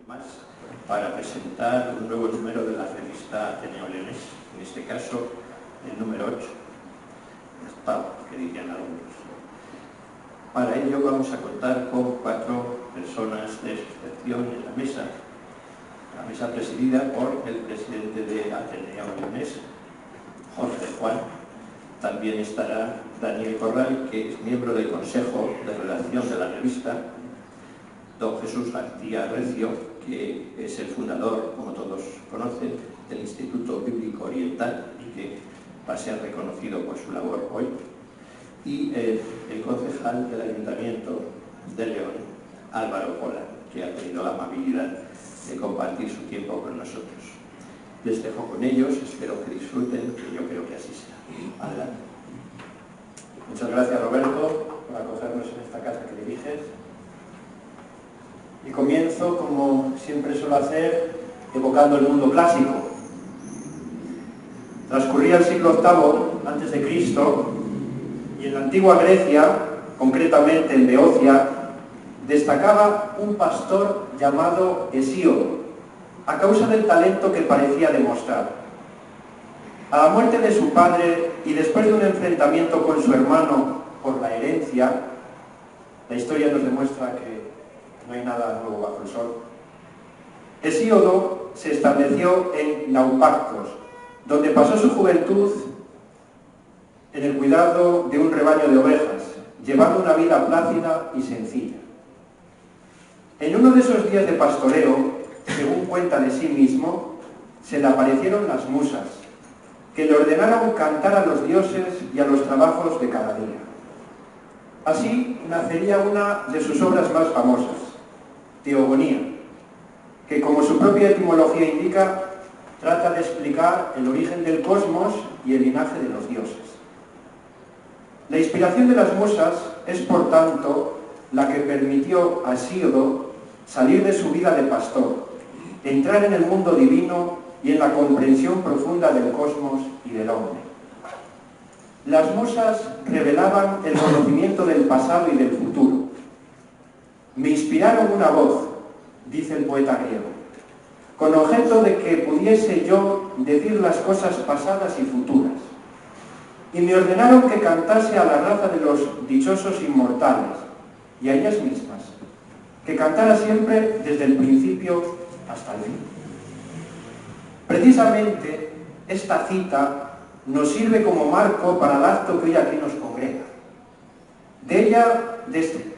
más para presentar un nuevo número de la revista Ateneo Leonés, en este caso el número 8, que dirían algunos. Para ello vamos a contar con 4 personas de excepción en la mesa presidida por el presidente de Ateneo Leonés, Jorge Juan. También estará Daniel Corral, que es miembro del Consejo de Redacción de la revista, don Jesús García Recio, que es el fundador, como todos conocen, del Instituto Bíblico Oriental y que va a ser reconocido por su labor hoy, y el concejal del Ayuntamiento de León, Álvaro Pola, que ha tenido la amabilidad de compartir su tiempo con nosotros. Les dejo con ellos, espero que disfruten, que yo creo que así será. Adelante. Muchas gracias, Roberto, por acogernos en esta casa que diriges. Y comienzo, como siempre suelo hacer, evocando el mundo clásico. Transcurría el siglo VIII antes de Cristo y en la antigua Grecia, concretamente en Beocia, destacaba un pastor llamado Hesíodo, a causa del talento que parecía demostrar. A la muerte de su padre y después de un enfrentamiento con su hermano por la herencia, la historia nos demuestra que no hay nada nuevo bajo el sol, Hesíodo se estableció en Naupactos, donde pasó su juventud en el cuidado de un rebaño de ovejas, llevando una vida plácida y sencilla. En uno de esos días de pastoreo, según cuenta de sí mismo, se le aparecieron las musas, que le ordenaron cantar a los dioses y a los trabajos de cada día. Así nacería una de sus obras más famosas, Teogonía, que, como su propia etimología indica, trata de explicar el origen del cosmos y el linaje de los dioses. La inspiración de las musas es, por tanto, la que permitió a Hesíodo salir de su vida de pastor, entrar en el mundo divino y en la comprensión profunda del cosmos y del hombre. Las musas revelaban el conocimiento del pasado y del futuro. Me inspiraron una voz, dice el poeta griego, con objeto de que pudiese yo decir las cosas pasadas y futuras. Y me ordenaron que cantase a la raza de los dichosos inmortales y a ellas mismas, que cantara siempre desde el principio hasta el fin. Precisamente esta cita nos sirve como marco para el acto que hoy aquí nos congrega. De ella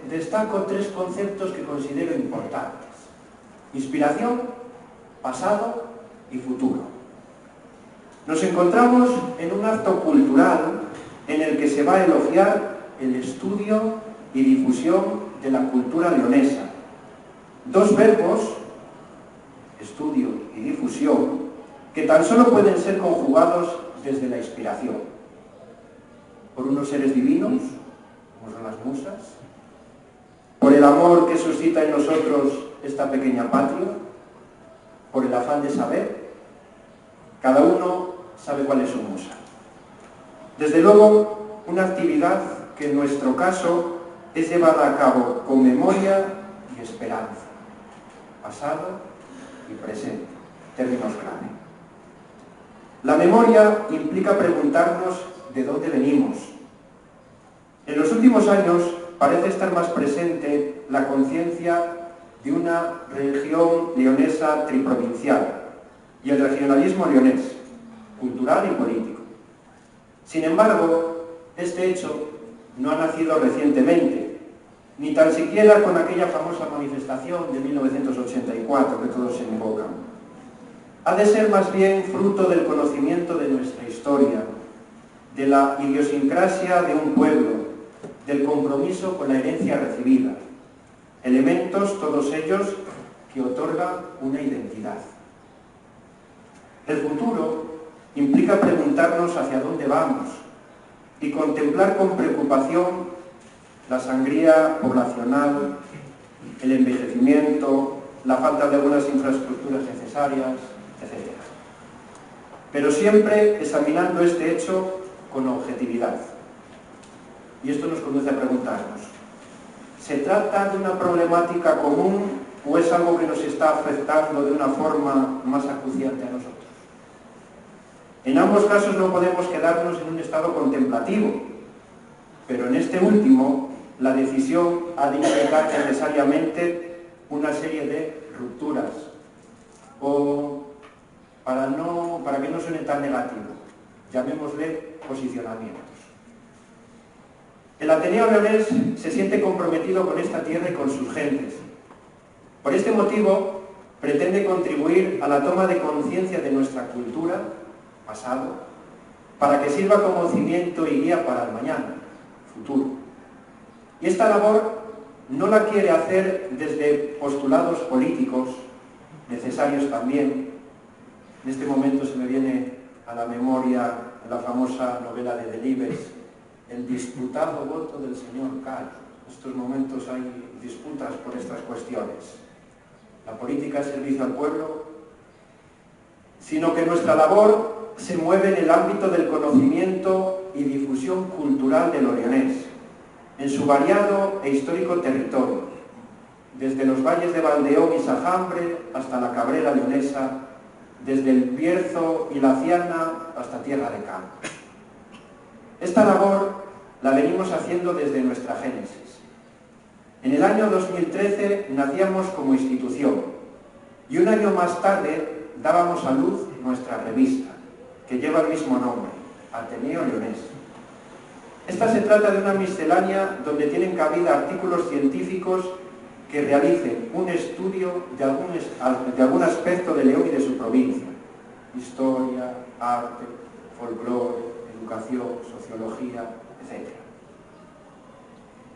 destaco 3 conceptos que considero importantes: inspiración, pasado y futuro. Nos encontramos en un acto cultural en el que se va a elogiar el estudio y difusión de la cultura leonesa. 2 verbos, estudio y difusión, que tan solo pueden ser conjugados desde la inspiración por unos seres divinos, como son las musas, por el amor que suscita en nosotros esta pequeña patria, por el afán de saber. Cada uno sabe cuál es su musa. Desde luego, una actividad que en nuestro caso es llevada a cabo con memoria y esperanza, pasado y presente, términos clave. La memoria implica preguntarnos de dónde venimos. En los últimos años parece estar más presente la conciencia de una región leonesa triprovincial y el regionalismo leonés, cultural y político. Sin embargo, este hecho no ha nacido recientemente, ni tan siquiera con aquella famosa manifestación de 1984 que todos se invocan. Ha de ser más bien fruto del conocimiento de nuestra historia, de la idiosincrasia de un pueblo, del compromiso con la herencia recibida, elementos todos ellos que otorgan una identidad. El futuro implica preguntarnos hacia dónde vamos y contemplar con preocupación la sangría poblacional, el envejecimiento, la falta de algunas infraestructuras necesarias, etc. Pero siempre examinando este hecho con objetividad. Y esto nos conduce a preguntarnos: ¿se trata de una problemática común ¿O es algo que nos está afectando de una forma más acuciante a nosotros? En ambos casos no podemos quedarnos en un estado contemplativo, pero en este último la decisión ha de implicar necesariamente una serie de rupturas, o para que no suene tan negativo, llamémosle posicionamientos. El Ateneo Leonés se siente comprometido con esta tierra y con sus gentes. Por este motivo, pretende contribuir a la toma de conciencia de nuestra cultura, pasado, para que sirva como cimiento y guía para el mañana, futuro. Y esta labor no la quiere hacer desde postulados políticos, necesarios también. En este momento se me viene a la memoria la famosa novela de Delibes, el disputado voto del señor Cal. En estos momentos hay disputas por estas cuestiones. La política es servicio al pueblo, sino que nuestra labor se mueve en el ámbito del conocimiento y difusión cultural del leonés, en su variado e histórico territorio, desde los valles de Valdeón y Sajambre hasta la Cabrera leonesa, desde el Bierzo y la Ciana hasta Tierra de Campo. Esta labor la venimos haciendo desde nuestra génesis. En el año 2013 nacíamos como institución y un año más tarde dábamos a luz nuestra revista, que lleva el mismo nombre, Ateneo Leonés. Esta se trata de una miscelánea donde tienen cabida artículos científicos que realicen un estudio de algún aspecto de León y de su provincia: historia, arte, folclore, educación, sociología, etc.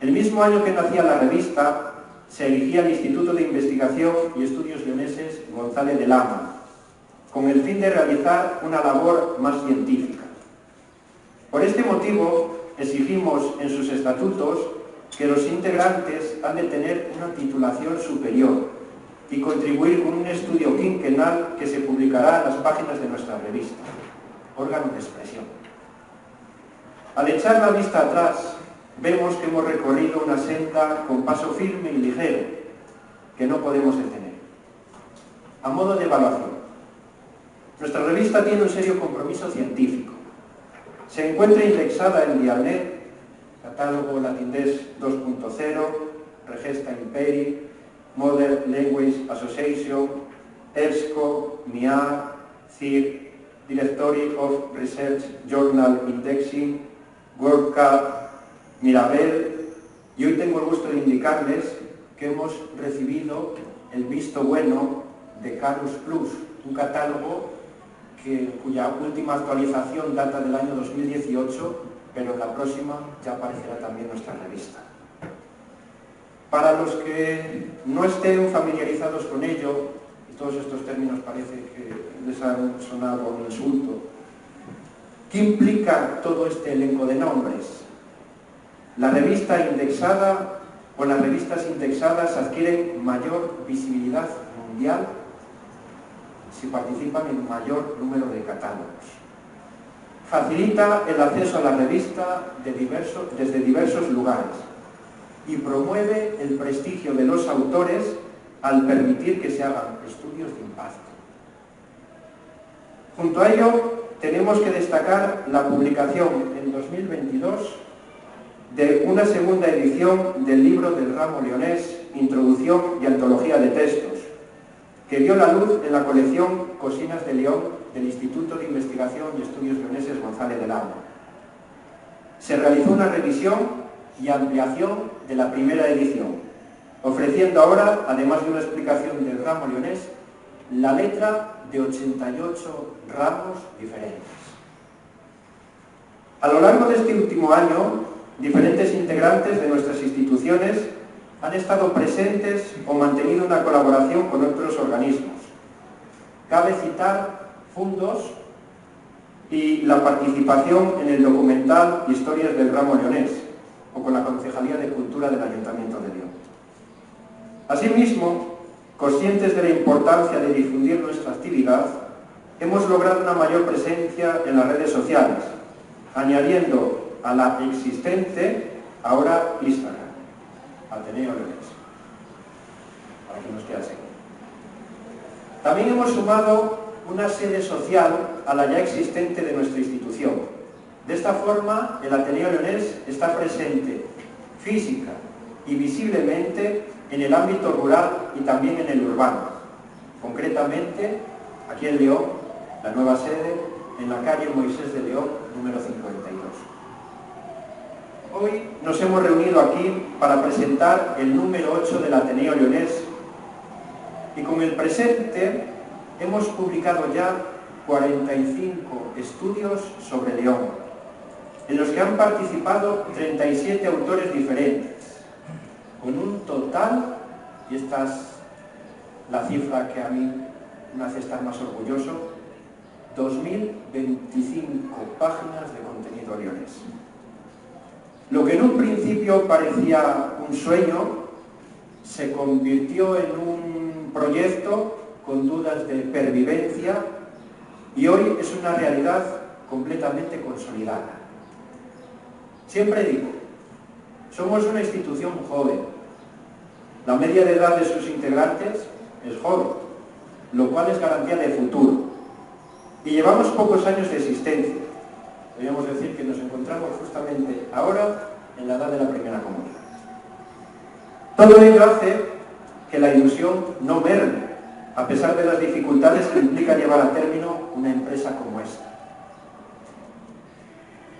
El mismo año que nacía la revista, se erigía el Instituto de Investigación y Estudios Leoneses González de Lama, con el fin de realizar una labor más científica. Por este motivo, exigimos en sus estatutos que los integrantes han de tener una titulación superior y contribuir con un estudio quinquenal que se publicará en las páginas de nuestra revista, órgano de expresión. Al echar la vista atrás, vemos que hemos recorrido una senda con paso firme y ligero, que no podemos detener. A modo de evaluación, nuestra revista tiene un serio compromiso científico. Se encuentra indexada en Dialnet, Catálogo Latindés 2.0, Regesta Imperi, Modern Language Association, EBSCO, MIAR, CIR, Directory of Research Journal Indexing, World Cup, Mirabel, y hoy tengo el gusto de indicarles que hemos recibido el visto bueno de Carus Plus, un catálogo cuya última actualización data del año 2018, pero en la próxima ya aparecerá también nuestra revista. Para los que no estén familiarizados con ello, y todos estos términos parece que les han sonado un insulto, ¿qué implica todo este elenco de nombres? La revista indexada o las revistas indexadas adquieren mayor visibilidad mundial si participan en mayor número de catálogos. Facilita el acceso a la revista desde diversos lugares y promueve el prestigio de los autores al permitir que se hagan estudios de impacto. Junto a ello, tenemos que destacar la publicación en 2022 de una segunda edición del libro del ramo leonés, Introducción y Antología de Textos, que vio la luz en la colección Cosinas de León del Instituto de Investigación y Estudios Leoneses González de Lama. Se realizó una revisión y ampliación de la primera edición, ofreciendo ahora, además de una explicación del ramo leonés, la letra de 88 ramos diferentes. A lo largo de este último año, diferentes integrantes de nuestras instituciones han estado presentes o mantenido una colaboración con otros organismos. Cabe citar Fundos y la participación en el documental Historias del Ramo Leonés, o con la Concejalía de Cultura del Ayuntamiento de León. Asimismo, conscientes de la importancia de difundir nuestra actividad, hemos logrado una mayor presencia en las redes sociales, añadiendo a la existente ahora Instagram, Ateneo Leonés. para que nos quiera seguir. También hemos sumado una sede social a la ya existente de nuestra institución. De esta forma, el Ateneo Leonés está presente física y visiblemente en el ámbito rural y también en el urbano. Concretamente, aquí en León, la nueva sede, en la calle Moisés de León, número 52. Hoy nos hemos reunido aquí para presentar el número 8 del Ateneo Leonés y con el presente hemos publicado ya 45 estudios sobre León, en los que han participado 37 autores diferentes, con un total, y esta es la cifra que a mí me hace estar más orgulloso, 2025 páginas de contenido leonés. Lo que en un principio parecía un sueño, se convirtió en un proyecto con dudas de pervivencia y hoy es una realidad completamente consolidada. Siempre digo, somos una institución joven. La media de edad de sus integrantes es joven, lo cual es garantía de futuro. Y llevamos pocos años de existencia. Podríamos decir que nos encontramos justamente ahora en la edad de la primera comunidad. Todo ello hace que la ilusión no merme, a pesar de las dificultades que implica llevar a término una empresa como esta.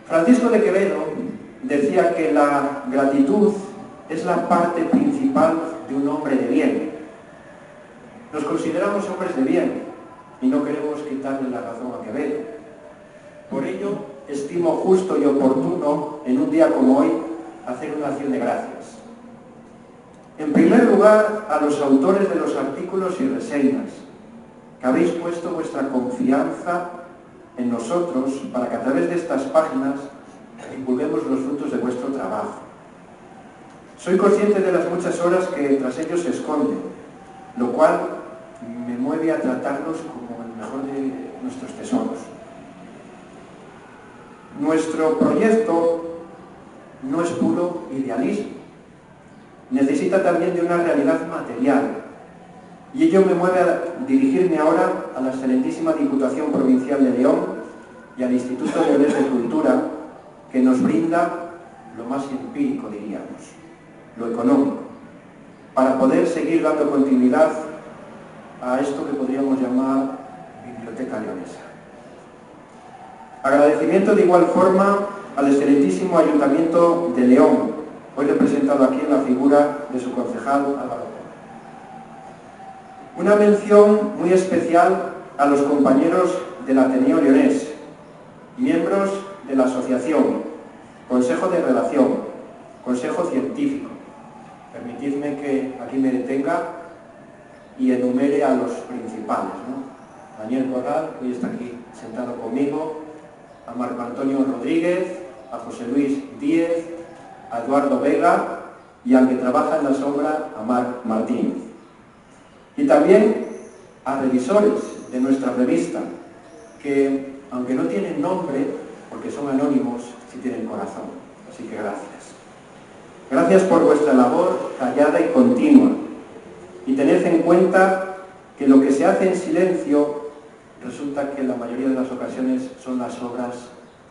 Francisco de Quevedo decía que la gratitud es la parte principal de un hombre de bien. Nos consideramos hombres de bien y no queremos quitarle la razón a Quevedo. Por ello, estimo justo y oportuno, en un día como hoy, hacer una acción de gracias. En primer lugar, a los autores de los artículos y reseñas, que habéis puesto vuestra confianza en nosotros para que a través de estas páginas divulguemos los frutos de vuestro trabajo. Soy consciente de las muchas horas que tras ellos se esconden, lo cual me mueve a tratarlos como el mejor de nuestros tesoros. Nuestro proyecto no es puro idealismo, necesita también de una realidad material, y ello me mueve a dirigirme ahora a la excelentísima Diputación Provincial de León y al Instituto Leonés de Cultura, que nos brinda lo más empírico, diríamos, lo económico, para poder seguir dando continuidad a esto que podríamos llamar Biblioteca Leonesa. Agradecimiento de igual forma al excelentísimo Ayuntamiento de León, hoy representado aquí en la figura de su concejal Álvaro. Una mención muy especial a los compañeros del Ateneo Leonés, miembros de la asociación, Consejo de Redacción, Consejo Científico. Permitidme que aquí me detenga y enumere a los principales, ¿no? Daniel Corral, que hoy está aquí sentado conmigo, a Marco Antonio Rodríguez, a José Luis Díez, a Eduardo Vega y al que trabaja en la sombra, a Marc Martínez. Y también a revisores de nuestra revista, que aunque no tienen nombre, porque son anónimos, sí tienen corazón. Así que gracias. Gracias por vuestra labor callada y continua. Y tened en cuenta que lo que se hace en silencio resulta que en la mayoría de las ocasiones son las obras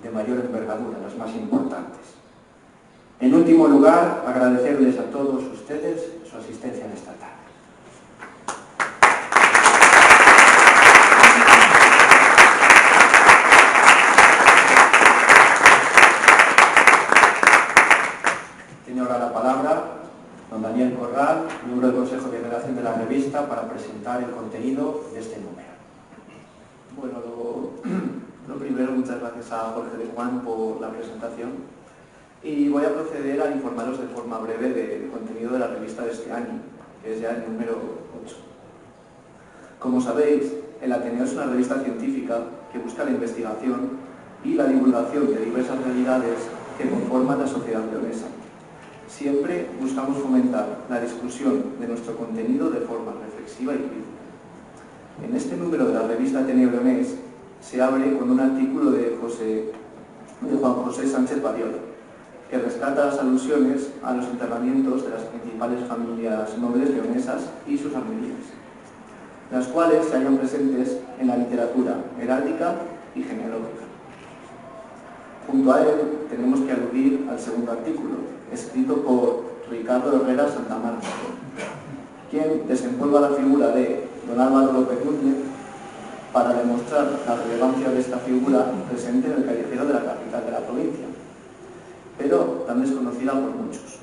de mayor envergadura, las más importantes. En último lugar, agradecerles a todos ustedes su asistencia en esta tarde. Tiene ahora la palabra don Daniel Corral, miembro del Consejo de Redacción de la revista, para presentar el contenido de este número. Bueno, lo primero, muchas gracias a Jorge de Juan por la presentación. Y voy a proceder a informaros de forma breve del contenido de la revista de este año, que es ya el número 8. Como sabéis, el Ateneo es una revista científica que busca la investigación y la divulgación de diversas realidades que conforman la sociedad leonesa. Siempre buscamos fomentar la discusión de nuestro contenido de forma reflexiva y crítica. En este número de la revista Ateneo Leonés se abre con un artículo de Juan José Sánchez Badiola, que rescata las alusiones a los enterramientos de las principales familias nobles leonesas y sus armerías, las cuales se hallan presentes en la literatura heráldica y genealógica. Junto a él tenemos que aludir al segundo artículo, escrito por Ricardo Herrera Santamarta, quien desempolva la figura de don Álvaro López Núñez para demostrar la relevancia de esta figura presente en el callejero de la capital de la provincia, pero tan desconocida por muchos.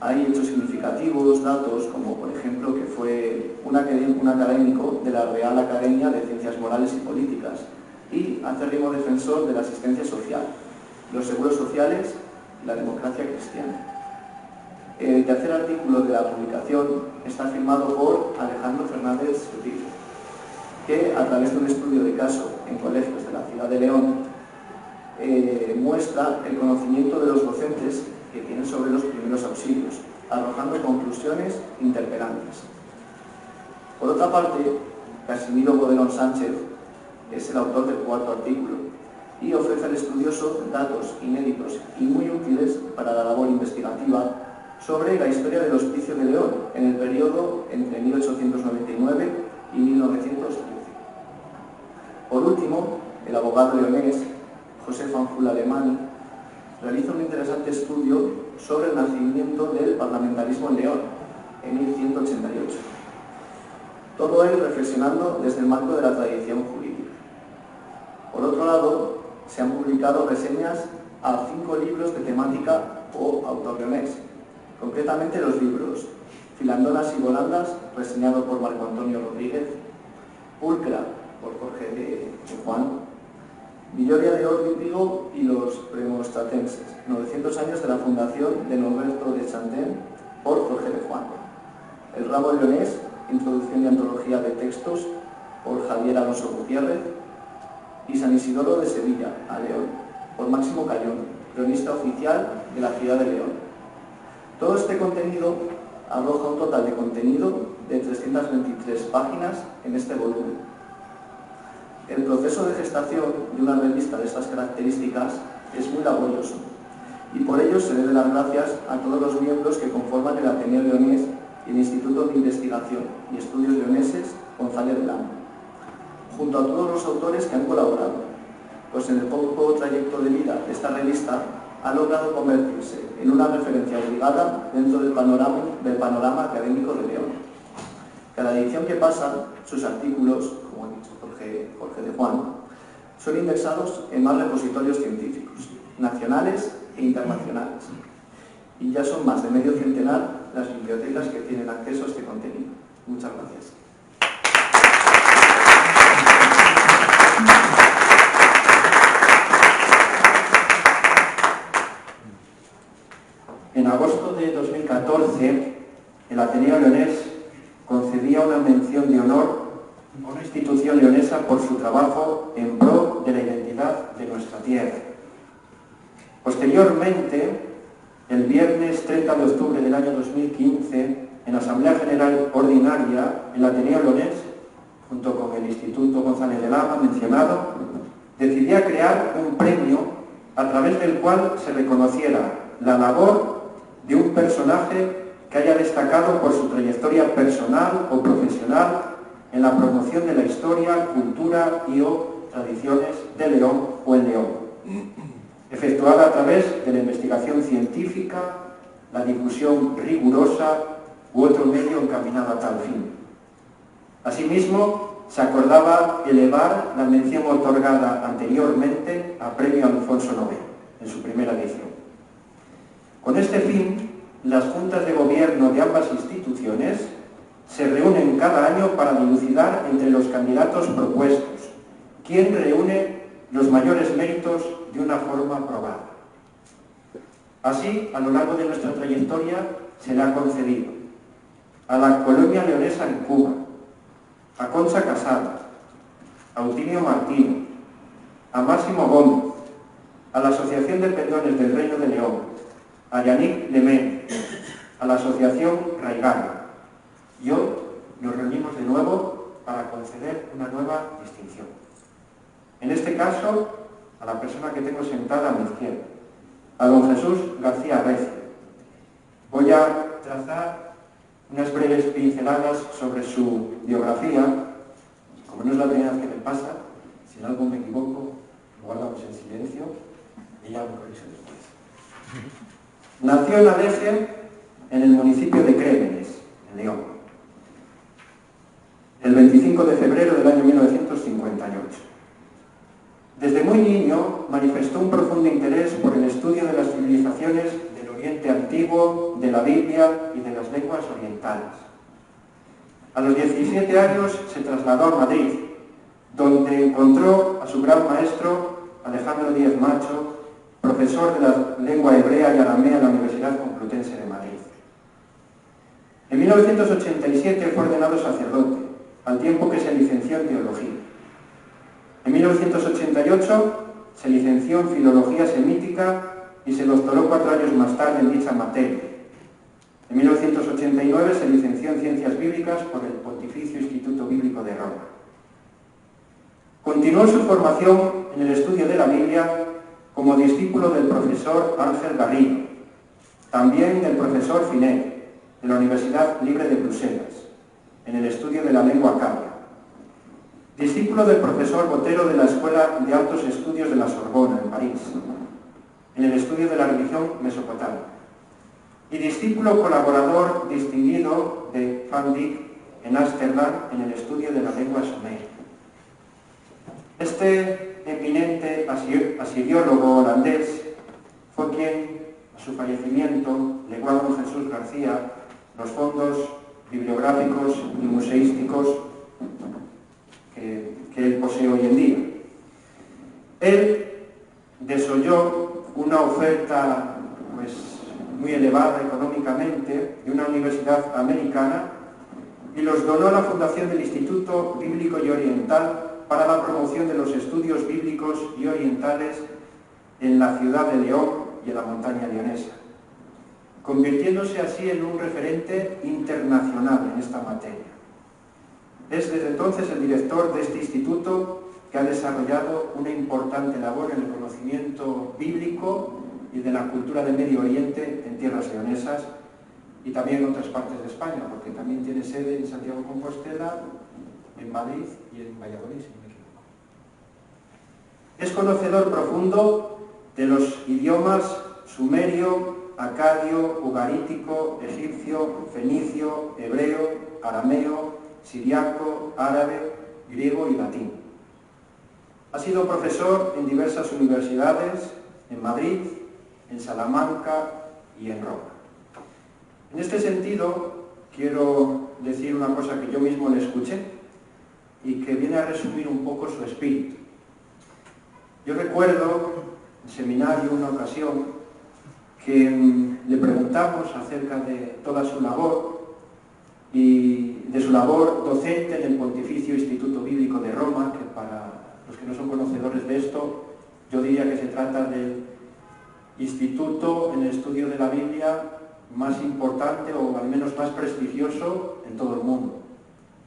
Hay hechos significativos, datos, como por ejemplo que fue un académico de la Real Academia de Ciencias Morales y Políticas y acérrimo defensor de la asistencia social, los seguros sociales y la democracia cristiana. El tercer artículo de la publicación está firmado por Alejandro Fernández Sutil, que a través de un estudio de caso en colegios de la ciudad de León muestra el conocimiento de los docentes que tienen sobre los primeros auxilios, arrojando conclusiones interpelantes. Por otra parte, Casimiro Bodelón Sánchez es el autor del cuarto artículo y ofrece al estudioso datos inéditos y muy útiles para la labor investigativa sobre la historia del Hospicio de León en el periodo entre 1899 y 1913. Por último, el abogado leonés José Fanjul Alemany realiza un interesante estudio sobre el nacimiento del parlamentarismo en León en 1188. Todo ello reflexionando desde el marco de la tradición jurídica. Por otro lado, se han publicado reseñas a 5 libros de temática o autor leonés, concretamente los libros Filandonas y Volandas, reseñado por Marco Antonio Rodríguez, Pulcra, por Jorge de Juan, Villoria de Órbigo y los Premonstratenses, 900 años de la fundación de Norberto de Chantén, por Jorge de Juan, El ramo leonés, introducción y antología de textos, por Javier Alonso Gutiérrez, y San Isidoro de Sevilla, a León, por Máximo Cayón, cronista oficial de la ciudad de León. Todo este contenido arroja un total de contenido de 323 páginas en este volumen. El proceso de gestación de una revista de estas características es muy laborioso y por ello se debe dar gracias a todos los miembros que conforman el Ateneo Leonés y el Instituto de Investigación y Estudios Leoneses González de Lama, junto a todos los autores que han colaborado, pues en el poco trayecto de vida de esta revista ha logrado convertirse en una referencia obligada dentro del panorama académico de León. Cada edición que pasa, sus artículos, como ha dicho Jorge de Juan, son indexados en más repositorios científicos, nacionales e internacionales, y ya son más de medio centenar las bibliotecas que tienen acceso a este contenido. Muchas gracias. En agosto de 2014, el Ateneo Leonés concedía una mención de honor a una institución leonesa por su trabajo en pro de la identidad de nuestra tierra. Posteriormente, el viernes 30 de octubre del año 2015, en la Asamblea General Ordinaria, el Ateneo Leonés, junto con el Instituto González de Lama mencionado, decidía crear un premio a través del cual se reconociera la labor de un personaje que haya destacado por su trayectoria personal o profesional en la promoción de la historia, cultura y o tradiciones de León o en León, efectuada a través de la investigación científica, la difusión rigurosa u otro medio encaminado a tal fin. Asimismo, se acordaba elevar la mención otorgada anteriormente a Premio Alfonso IX, en su primera edición. Con este fin, las juntas de gobierno de ambas instituciones se reúnen cada año para dilucidar entre los candidatos propuestos quién reúne los mayores méritos de una forma probada. Así, a lo largo de nuestra trayectoria, se le ha concedido a la Colonia Leonesa en Cuba, a Concha Casada, a Eutimio Martino, a Máximo Gómez, a la Asociación de Pendones del Reino de León, a Yannick Lemé, a la Asociación Raigana. Y hoy nos reunimos de nuevo para conceder una nueva distinción. En este caso, a la persona que tengo sentada a mi izquierda, a don Jesús García Recio. Voy a trazar unas breves pinceladas sobre su biografía. Como no es la primera vez que me pasa, si en algo me equivoco, lo guardamos en silencio y ya me corrijo después. Nació en Aleje, en el municipio de Crémenes, en León, el 25 de febrero del año 1958. Desde muy niño manifestó un profundo interés por el estudio de las civilizaciones del Oriente Antiguo, de la Biblia y de las lenguas orientales. A los 17 años se trasladó a Madrid, donde encontró a su gran maestro Alejandro Díez Macho, profesor de la lengua hebrea y aramea en la Universidad Complutense de Madrid. En 1987 fue ordenado sacerdote, al tiempo que se licenció en teología. En 1988 se licenció en filología semítica y se doctoró 4 años más tarde en dicha materia. En 1989 se licenció en Ciencias Bíblicas por el Pontificio Instituto Bíblico de Roma. Continuó su formación en el estudio de la Biblia como discípulo del profesor Ángel Garrido, también del profesor Finet, de la Universidad Libre de Bruselas, en el estudio de la lengua acadia. Discípulo del profesor Botero de la Escuela de Altos Estudios de la Sorbona, en París, en el estudio de la religión mesopotámica. Y discípulo colaborador distinguido de Van Dyck en Ámsterdam, en el estudio de la lengua sumeria. Este eminente asiriólogo holandés fue quien, a su fallecimiento, legó a don Jesús García los fondos bibliográficos y museísticos que él posee hoy en día. Él desolló una oferta muy elevada económicamente de una universidad americana y los donó a la fundación del Instituto Bíblico y Oriental para la promoción de los estudios bíblicos y orientales en la ciudad de León y en la montaña leonesa, convirtiéndose así en un referente internacional en esta materia. Es desde entonces el director de este instituto que ha desarrollado una importante labor en el conocimiento bíblico y de la cultura del Medio Oriente en tierras leonesas y también en otras partes de España, porque también tiene sede en Santiago de Compostela, en Madrid y en Valladolid, si no me equivoco. Es conocedor profundo de los idiomas sumerio, acadio, ugarítico, egipcio, fenicio, hebreo, arameo, siriaco, árabe, griego y latín. Ha sido profesor en diversas universidades, en Madrid, en Salamanca y en Roma. En este sentido, quiero decir una cosa que yo mismo le escuché y que viene a resumir un poco su espíritu. Yo recuerdo en seminario una ocasión que le preguntamos acerca de toda su labor y de su labor docente en el Pontificio Instituto Bíblico de Roma, que para los que no son conocedores de esto, yo diría que se trata del instituto en el estudio de la Biblia más importante o al menos más prestigioso en todo el mundo.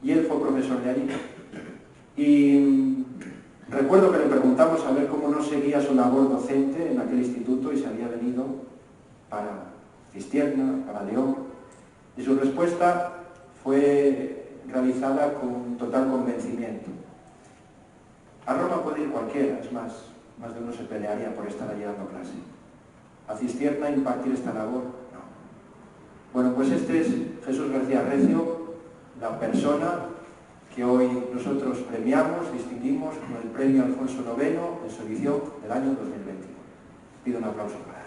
Y él fue profesor de allí. Y recuerdo que le preguntamos a ver cómo no seguía su labor docente en aquel instituto y se había venido para Cistierna, para León. Y su respuesta fue realizada con total convencimiento. A Roma puede ir cualquiera, es más de uno se pelearía por estar allí dando clase. A Cistierna impartir esta labor, no. Bueno, pues este es Jesús García Recio, la persona que hoy nosotros premiamos, distinguimos con el premio Alfonso IX en su edición del año 2021. Pido un aplauso para él.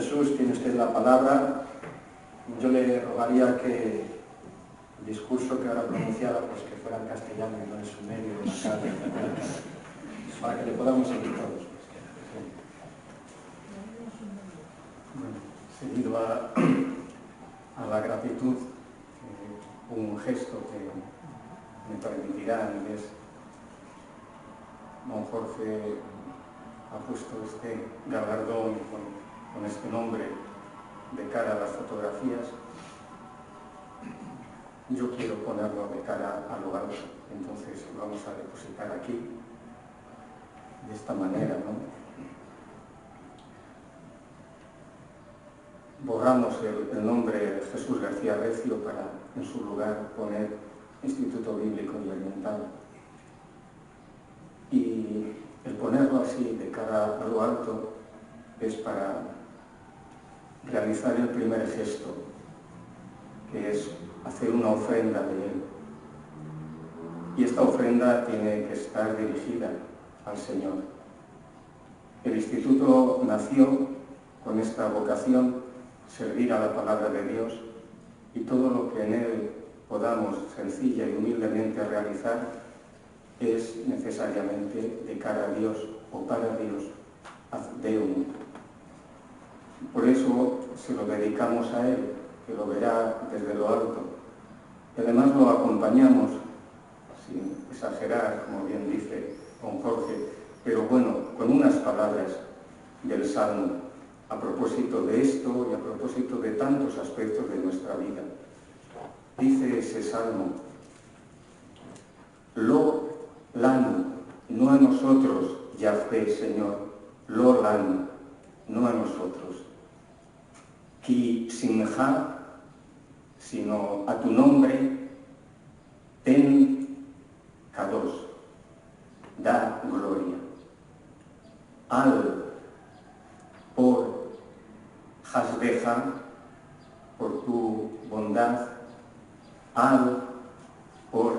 Jesús, tiene usted la palabra. Yo le rogaría que el discurso que ahora pronunciara, pues que fuera en castellano y no en su medio, en la calle, para que le podamos seguir todos. Bueno, seguido a la gratitud, un gesto que me permitirá, y es, don Jorge ha puesto este galardón con este nombre de cara a las fotografías. Yo quiero ponerlo de cara a lo alto, entonces lo vamos a depositar aquí, de esta manera, ¿no? Borramos el nombre de Jesús García Recio para en su lugar poner Instituto Bíblico y Oriental. Y el ponerlo así de cara a lo alto es para realizar el primer gesto, que es hacer una ofrenda de él. Y esta ofrenda tiene que estar dirigida al Señor. El instituto nació con esta vocación, servir a la palabra de Dios, y todo lo que en él podamos sencilla y humildemente realizar es necesariamente de cara a Dios o para Dios, ad Deum. Por eso se lo dedicamos a él, que lo verá desde lo alto. Y además lo acompañamos, sin exagerar, como bien dice don Jorge, pero bueno, con unas palabras del Salmo, a propósito de esto y a propósito de tantos aspectos de nuestra vida. Dice ese Salmo: Lo lanu, no a nosotros, Yahvé, Señor, lo lanu, no a nosotros. Ki simcha, sino a tu nombre, ten kadosh, da gloria. Al, por hasdeja, por tu bondad. Al, por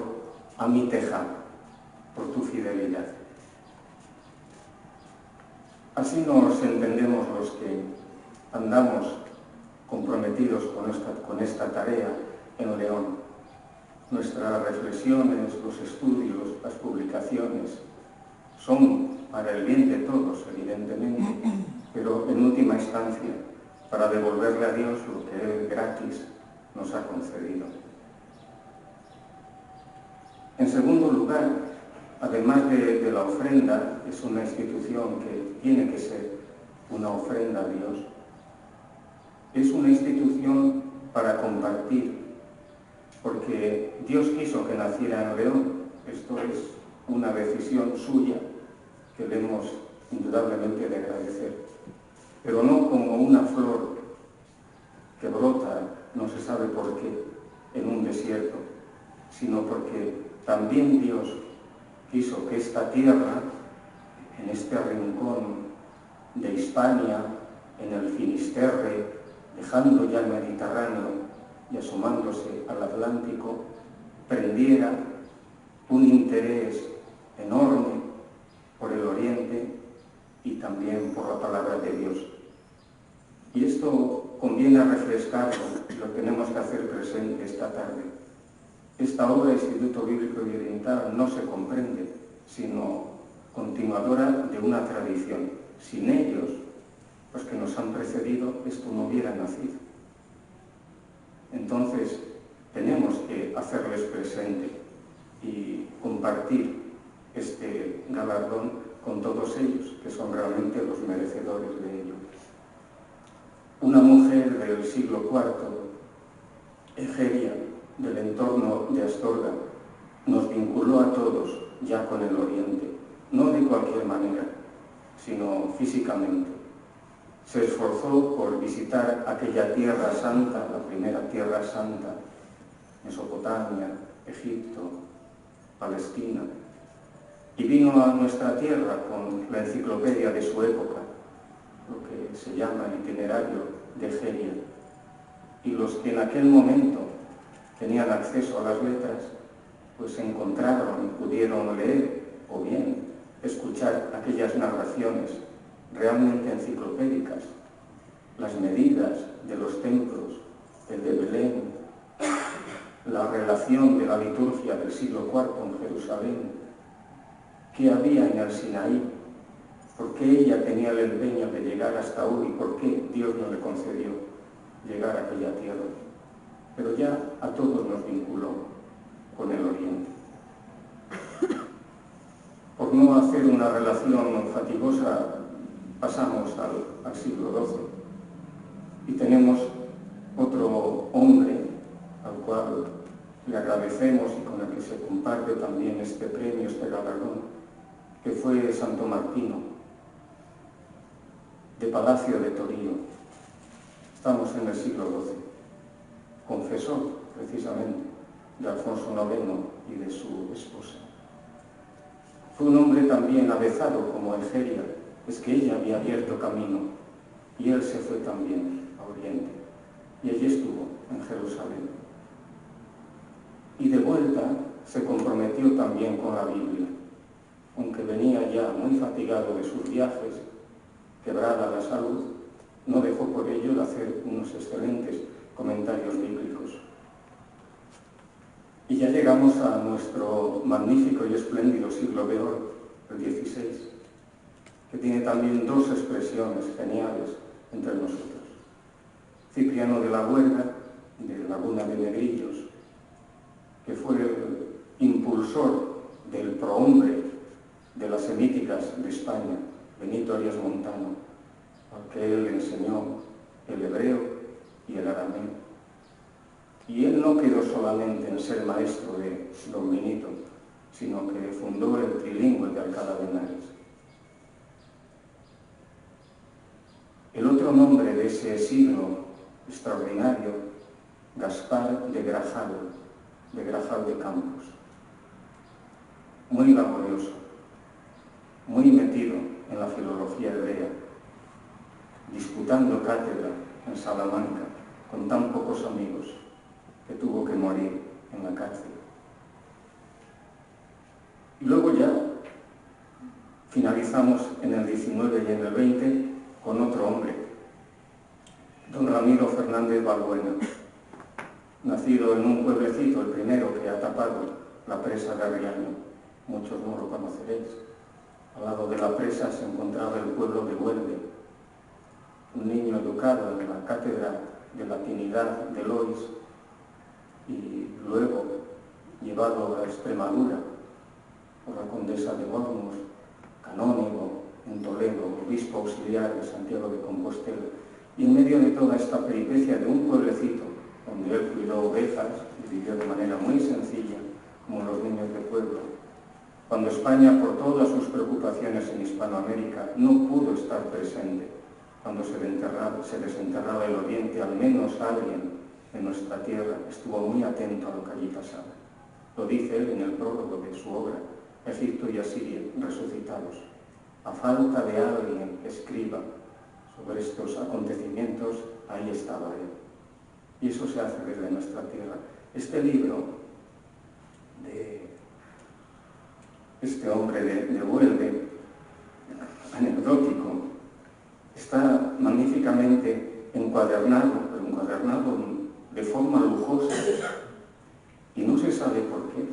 amiteja, por tu fidelidad. Así nos entendemos los que andamos comprometidos con esta tarea en León. Nuestras reflexiones, los estudios, las publicaciones son para el bien de todos, evidentemente, pero en última instancia para devolverle a Dios lo que Él gratis nos ha concedido. En segundo lugar, además de la ofrenda, es una institución que tiene que ser una ofrenda a Dios, es una institución para compartir, porque Dios quiso que naciera en León. Esto es una decisión suya que le hemos indudablemente de agradecer, pero no como una flor que brota, no se sabe por qué, en un desierto, sino porque también Dios quiso que esta tierra, en este rincón de Hispania, en el Finisterre, dejando ya el Mediterráneo y asomándose al Atlántico, prendiera un interés enorme por el Oriente y también por la palabra de Dios. Y esto conviene refrescarlo, lo tenemos que hacer presente esta tarde. Esta obra de Instituto Bíblico y Oriental no se comprende, sino continuadora de una tradición. Sin ellos, los que nos han precedido, esto no hubiera nacido. Entonces, tenemos que hacerles presente y compartir este galardón con todos ellos, que son realmente los merecedores de ello. Una mujer del siglo IV, Egeria, del entorno de Astorga, nos vinculó a todos ya con el Oriente, no de cualquier manera, sino físicamente. Se esforzó por visitar aquella tierra santa, la primera tierra santa, Mesopotamia, Egipto, Palestina, y vino a nuestra tierra con la enciclopedia de su época, lo que se llama el itinerario de Egeria, y los que en aquel momento tenían acceso a las letras, pues encontraron y pudieron leer o bien escuchar aquellas narraciones realmente enciclopédicas, las medidas de los templos, el de Belén, la relación de la liturgia del siglo IV en Jerusalén, qué había en el Sinaí, por qué ella tenía el empeño de llegar hasta hoy y por qué Dios no le concedió llegar a aquella tierra. Pero ya a todos nos vinculó con el Oriente. Por no hacer una relación fatigosa, pasamos al siglo XII y tenemos otro hombre al cual le agradecemos y con el que se comparte también este premio, este galardón, que fue Santo Martino, de Palacio de Torío. Estamos en el siglo XII, confesor precisamente de Alfonso IX y de su esposa. Fue un hombre también avezado como Egeria, es que ella había abierto camino y él se fue también a Oriente y allí estuvo en Jerusalén. Y de vuelta se comprometió también con la Biblia, aunque venía ya muy fatigado de sus viajes, quebrada la salud, no dejó por ello de hacer unos excelentes comentarios bíblicos. Y ya llegamos a nuestro magnífico y espléndido siglo de oro, el XVI, que tiene también dos expresiones geniales entre nosotros. Cipriano de la Huerga, de Laguna de Negrillos, que fue el impulsor del prohombre de las semíticas de España, Benito Arias Montano, al que él enseñó el hebreo y el arameo. Y él no quedó solamente en ser maestro de don Benito, sino que fundó el trilingüe de Alcalá de Henares. El otro nombre de ese siglo extraordinario, Gaspar de Grajal de Campos. Muy laborioso, muy metido en la filología hebrea, disputando cátedra en Salamanca con tan pocos amigos que tuvo que morir en la cárcel. Y luego ya finalizamos en el 19 y en el 20 con otro hombre, don Ramiro Fernández Balbuena, nacido en un pueblecito, el primero que ha tapado la presa de Arriaño, muchos no lo conoceréis. Al lado de la presa se encontraba el pueblo de Huelve, un niño educado en la cátedra de latinidad de Lois y luego llevado a Extremadura por la condesa de Gormos, canónigo en Toledo, obispo auxiliar de Santiago de Compostela, y en medio de toda esta peripecia de un pueblecito donde él cuidó ovejas y vivió de manera muy sencilla, como los niños de pueblo, cuando España, por todas sus preocupaciones en Hispanoamérica, no pudo estar presente, cuando se desenterraba el Oriente, al menos alguien en nuestra tierra estuvo muy atento a lo que allí pasaba. Lo dice él en el prólogo de su obra, Egipto y Asiria resucitados. A falta de alguien que escriba sobre estos acontecimientos, ahí estaba él. Y eso se hace desde nuestra tierra. Este libro de este hombre de Huelve, anecdótico, está magníficamente encuadernado de forma lujosa y no se sabe por qué.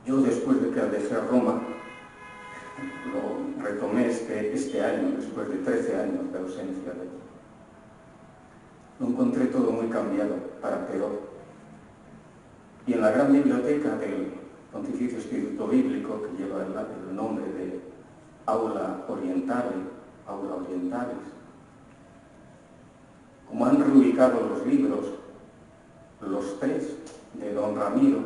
Yo, después de que dejé Roma, lo retomé este año, después de 13 años de ausencia de allí. Lo encontré todo muy cambiado, para peor. Y en la gran biblioteca del Pontificio Instituto Bíblico, que lleva el nombre de Aula Orientalis, como han reubicado los libros, los tres de don Ramiro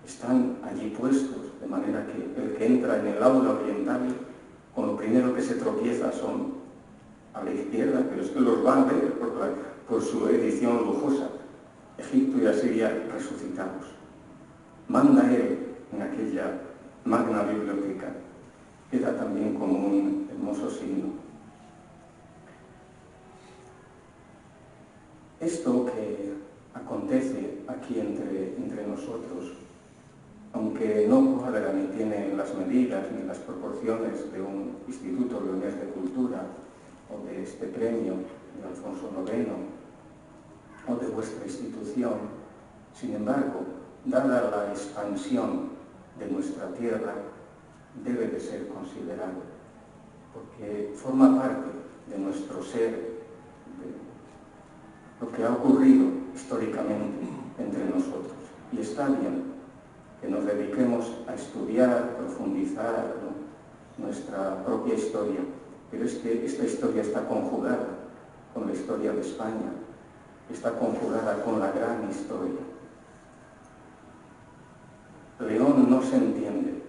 están allí puestos, de manera que el que entra en el Aula Orientalis, con lo primero que se tropieza son a la izquierda, pero es que los va a ver por su edición lujosa, Egipto y Asiria resucitados. Manda él en aquella magna biblioteca, queda también como un hermoso signo. Esto que acontece aquí entre nosotros, aunque no cuadra ni tiene las medidas ni las proporciones de un instituto leonés de cultura o de este premio, de Alfonso IX o de vuestra institución. Sin embargo, dada la expansión de nuestra tierra, debe de ser considerado, porque forma parte de nuestro ser, de lo que ha ocurrido históricamente entre nosotros. Y está bien que nos dediquemos a estudiar, profundizar, ¿no?, nuestra propia historia, pero es que esta historia está conjugada con la historia de España, está conjugada con la gran historia. León no se entiende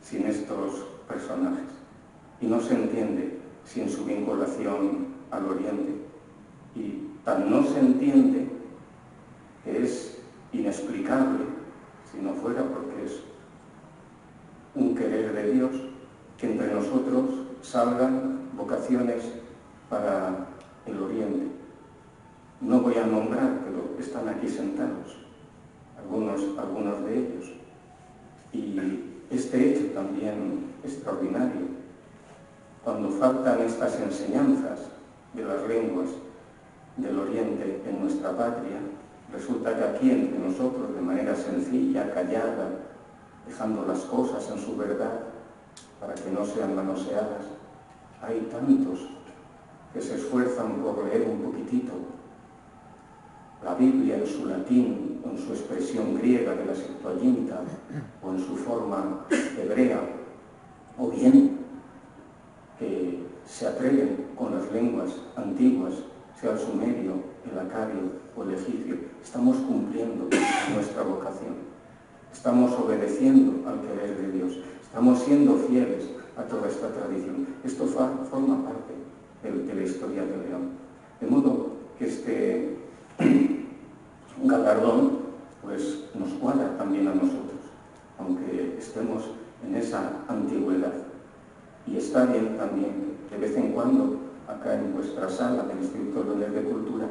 sin estos personajes y no se entiende sin su vinculación al Oriente, y tan no se entiende que es inexplicable, si no fuera porque es un querer de Dios, que entre nosotros salgan vocaciones para el Oriente. No voy a nombrar, pero están aquí sentados algunos de ellos. Y este hecho también extraordinario, cuando faltan estas enseñanzas de las lenguas del Oriente en nuestra patria, resulta que aquí entre nosotros, de manera sencilla, callada, dejando las cosas en su verdad para que no sean manoseadas, hay tantos que se esfuerzan por leer un poquitito la Biblia en su latín, o en su expresión griega de la Septuaginta, o en su forma hebrea, o bien que se atreven con las lenguas antiguas, sea el sumerio, el acadio o el egipcio. Estamos cumpliendo nuestra vocación, estamos obedeciendo al querer de Dios, estamos siendo fieles a toda esta tradición. Esto forma parte de la historia de León. De modo que este galardón pues nos cuadra también a nosotros, aunque estemos en esa antigüedad. Y está bien también de vez en cuando acá en vuestra sala del Instituto Leonés de Cultura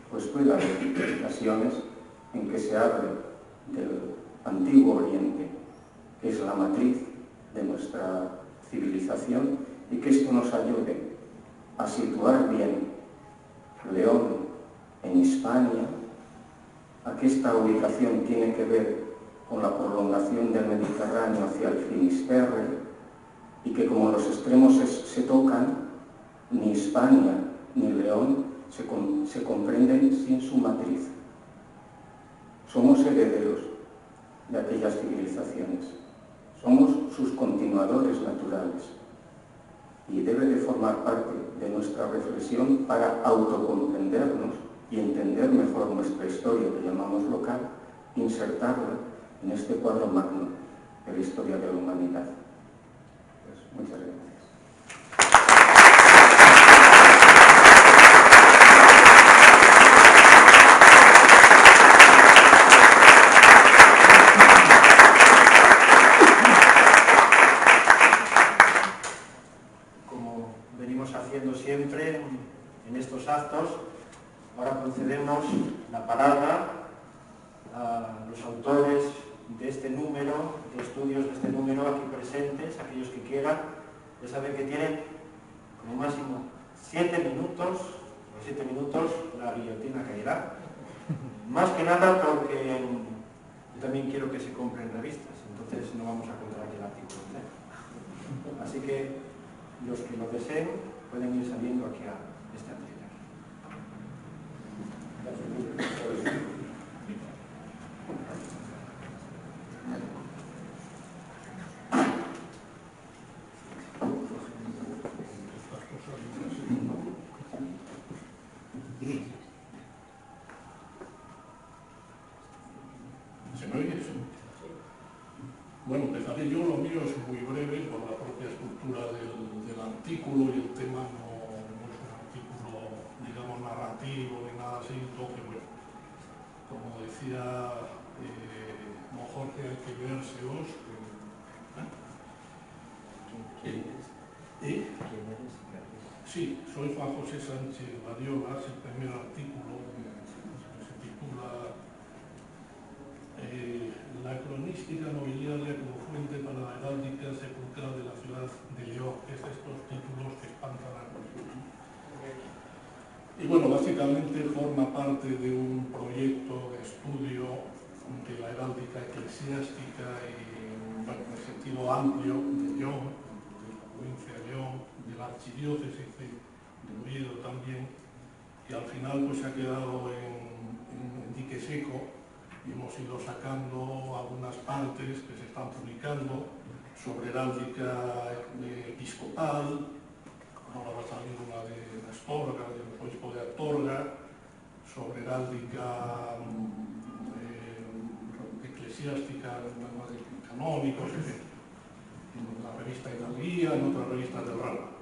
pues pueda haber ocasiones en que se hable del Antiguo Oriente, que es la matriz de nuestra civilización, y que esto nos ayude a situar bien León en Hispania, a que esta ubicación tiene que ver con la prolongación del Mediterráneo hacia el Finisterre, y que como los extremos se tocan, ni Hispania ni León se comprenden sin su matriz. Somos herederos de aquellas civilizaciones, somos sus continuadores naturales, y debe de formar parte de nuestra reflexión para autocomprendernos y entender mejor nuestra historia, que llamamos local, insertarla en este cuadro magno de la historia de la humanidad. Pues, muchas gracias. Como venimos haciendo siempre en estos actos, ahora concedemos la palabra a los autores de este número, de estudios de este número aquí presentes, aquellos que quieran. Ya saben que tienen como máximo 7 minutos, los 7 minutos la guillotina caerá. Más que nada porque yo también quiero que se compren revistas, entonces no vamos a contar el artículo entero. Así que los que lo deseen pueden ir saliendo aquí a este atril. ¿Se me oye eso? Bueno, empezaré yo, lo mío es muy breve por la propia estructura del artículo, y el tema no es un artículo, digamos, narrativo ni nada así, que bueno, como decía don Jorge, hay que verseos. Sí, soy Juan José Sánchez Badiolas. El primer artículo se titula La cronística nobiliaria como fuente para la heráldica sepulcral de la ciudad de León. Es de estos títulos que espantan a cualquiera. Y forma parte de un proyecto de estudio de la heráldica eclesiástica y, bueno, en el sentido amplio de León, de la provincia de León, de la archidiócesis de Oviedo también, que al final pues se ha quedado en dique seco, y hemos ido sacando algunas partes que se están publicando sobre heráldica episcopal. Ahora va a salir una de Astorga, del obispo de Astorga, sobre heráldica eclesiástica, canónicos, etc. En la revista Hidalguía, en otras revistas del ramo.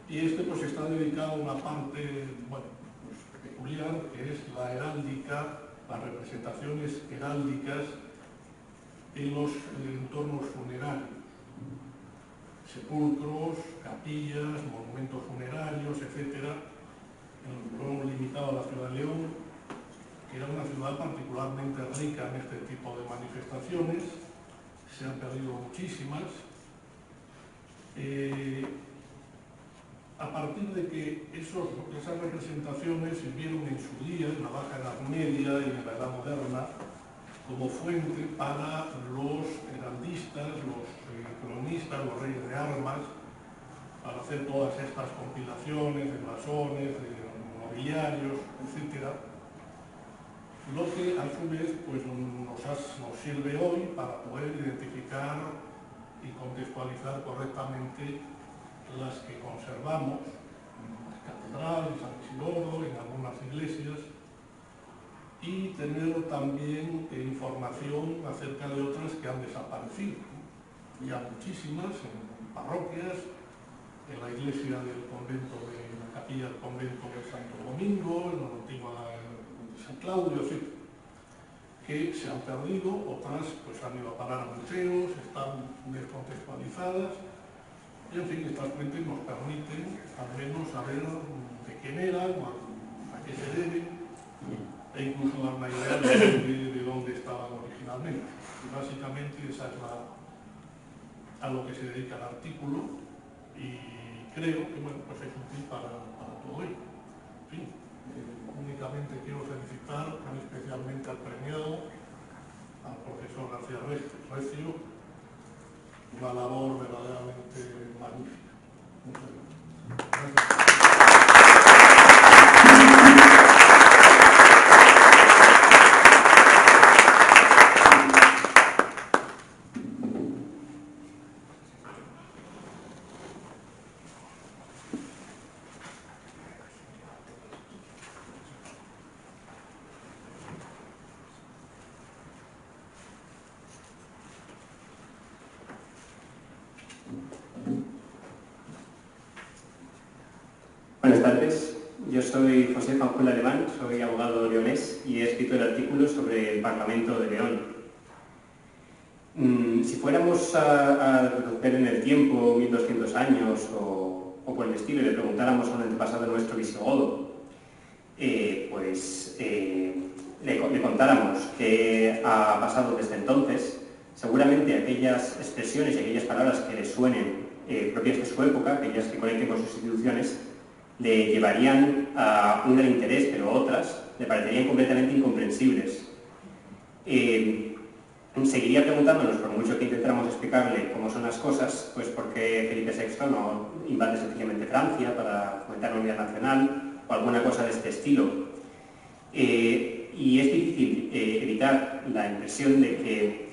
Y pues está dedicado a una parte, bueno, pues, peculiar, que es la heráldica, las representaciones heráldicas en los entornos funerarios. Sepulcros, capillas, monumentos funerarios, etc. Lo hemos limitado a la ciudad de León, que era una ciudad particularmente rica en este tipo de manifestaciones. Se han perdido muchísimas. A partir de que esas representaciones sirvieron en su día, en la Baja Edad Media y en la Edad Moderna, como fuente para los heraldistas, los cronistas, los reyes de armas, para hacer todas estas compilaciones de blasones, de nobiliarios, etc. Lo que a su vez pues, nos sirve hoy para poder identificar y contextualizar correctamente las que conservamos en las catedrales, San Isidoro, en algunas iglesias, y tener también información acerca de otras que han desaparecido. Ya muchísimas en parroquias, en la iglesia del convento, en la capilla del convento de Santo Domingo, en la antigua de San Claudio, etc., que se han perdido, otras pues han ido a parar a museos, están descontextualizadas, y en fin, estas fuentes nos permiten al menos saber de quién eran, a qué se deben, e incluso dar una idea de dónde estaban originalmente. Y básicamente esa es a lo que se dedica el artículo, y creo que bueno, pues es útil para todo ello. En fin, únicamente quiero felicitar muy especialmente al premiado, al profesor García Recio, una labor verdaderamente magnífica. Muchas gracias. Buenas tardes, yo soy José Fanjuel Alemán, soy abogado leonés y he escrito el artículo sobre el Parlamento de León. Si fuéramos a retroceder en el tiempo 1200 años o por el estilo y le preguntáramos a un antepasado nuestro visigodo, le contáramos qué ha pasado desde entonces, seguramente aquellas expresiones y aquellas palabras que le suenen propias de su época, aquellas que conecten con sus instituciones, le llevarían a un gran interés, pero otras le parecerían completamente incomprensibles. Seguiría preguntándonos, por mucho que intentáramos explicarle cómo son las cosas, pues por qué Felipe VI no invade sencillamente Francia para fomentar la unidad nacional o alguna cosa de este estilo. Y es difícil evitar la impresión de que